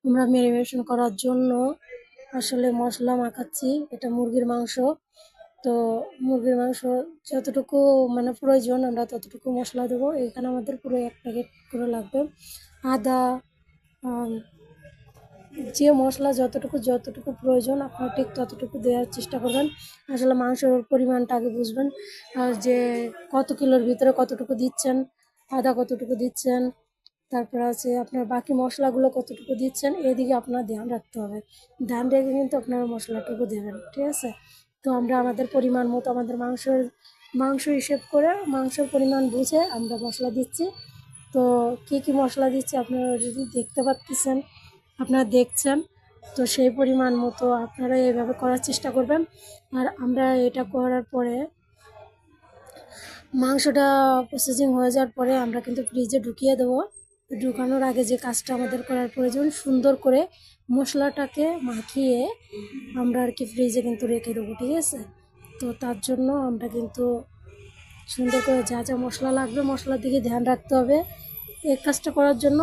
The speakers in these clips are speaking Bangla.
আমরা ম্যারিনেশন করার জন্য আসলে মশলা মাখাচ্ছি। এটা মুরগির মাংস। তো মুরগির মাংস যতটুকু মানে প্রয়োজন আমরা ততটুকু মশলা দেবো। এখানে আমাদের পুরো 1 প্যাকেট করে লাগবে। আদা, যে মশলা যতটুকু প্রয়োজন আপনারা ঠিক ততটুকু দেওয়ার চেষ্টা করবেন। আসলে মাংসের পরিমাণটা আগে বুঝবেন, আর যে কত কিলোর ভিতরে কতটুকু দিচ্ছেন, আদা কতটুকু দিচ্ছেন, তারপর আছে আপনার বাকি মশলাগুলো কতটুকু দিচ্ছেন, এদিকে আপনার ধ্যান রাখতে হবে। ধ্যান রেখে কিন্তু আপনারা মশলাটুকু দেবেন, ঠিক আছে? তো আমরা আমাদের পরিমাণ মতো আমাদের মাংস হিসেব করে মাংসের পরিমাণ বুঝে আমরা মশলা দিচ্ছি। তো কী মশলা দিচ্ছি আপনারা যদি দেখতে পাচ্ছেন, আপনারা দেখছেন, তো সেই পরিমাণ মতো আপনারা এইভাবে করার চেষ্টা করবেন। আর আমরা এটা করার পরে মাংসটা প্রসেসিং হয়ে যাওয়ার পরে আমরা কিন্তু ফ্রিজে ঢুকিয়ে দেবো। ঢুকানোর আগে যে কাজটা আমাদের করার প্রয়োজন, সুন্দর করে মশলাটাকে মাখিয়ে আমরা আর কি ফ্রিজে কিন্তু রেখে দেবো, ঠিক আছে? তো তার জন্য আমরা কিন্তু সুন্দর করে যা যা মশলা লাগবে মশলার দিকে ধ্যান রাখতে হবে। এই কাজটা করার জন্য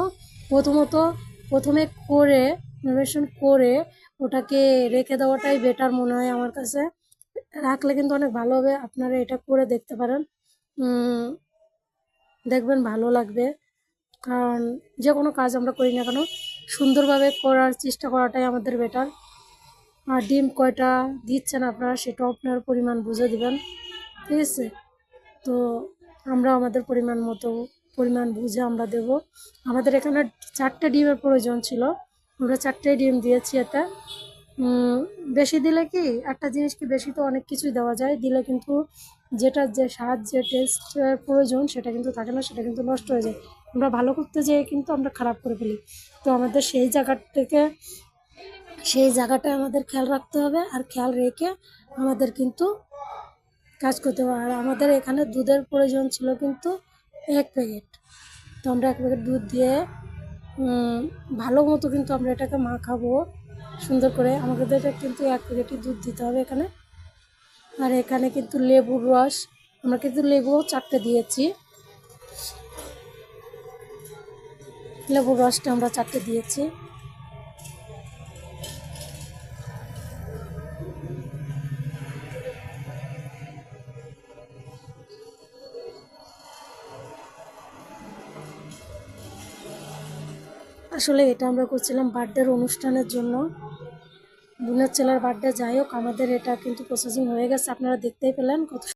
প্রথমে করে ম্যারিনেশন করে ওটাকে রেখে দেওয়াটাই বেটার মনে হয় আমার কাছে। রাখলে কিন্তু অনেক ভালো হবে। আপনারা এটা করে দেখতে পারেন, দেখবেন ভালো লাগবে। কারণ যে কোনো কাজ আমরা করি না কেন সুন্দরভাবে করার চেষ্টা করাটাই আমাদের বেটার। আর ডিম কয়টা দিচ্ছেন আপনারা সেটাও আপনার পরিমাণ বুঝে দিবেন, ঠিক আছে? তো আমরা আমাদের পরিমাণ বুঝে আমরা দেব। আমাদের এখানে 4টে ডিমের প্রয়োজন ছিল, আমরা 4টে ডিম দিয়েছি। এতে বেশি দিলে কি একটা জিনিস কি, বেশি তো অনেক কিছুই দেওয়া যায়, দিলে কিন্তু যে স্বাদ যে টেস্টের প্রয়োজন সেটা কিন্তু থাকে না, সেটা কিন্তু নষ্ট হয়ে যায়। আমরা ভালো করতে যেয়ে কিন্তু আমরা খারাপ করে ফেলি। তো আমাদের সেই জায়গাটায় আমাদের খেয়াল রাখতে হবে, আর খেয়াল রেখে আমাদের কিন্তু কাজ করতে হবে। আর আমাদের এখানে দুধের প্রয়োজন ছিল কিন্তু 1 প্যাকেট। তো আমরা 1 প্যাকেট দুধ দিয়ে ভালো মতো কিন্তু আমরা এটাকে মাখাবো সুন্দর করে। আমাদের এটা কিন্তু 1 প্যাকেটই দুধ দিতে হবে এখানে। আর এখানে কিন্তু লেবুর রস, আমরা কিন্তু লেবুও 4টে দিয়েছি। লেবুর রসটা আমরা 4টে দিয়েছি। আসলে এটা আমরা করছিলাম বার্থডের অনুষ্ঠানের জন্য, বোনের ছেলের বার্থডে। যাই হোক, আমাদের এটা কিন্তু প্রসেসিং হয়ে গেছে, আপনারা দেখতেই পেলেন কত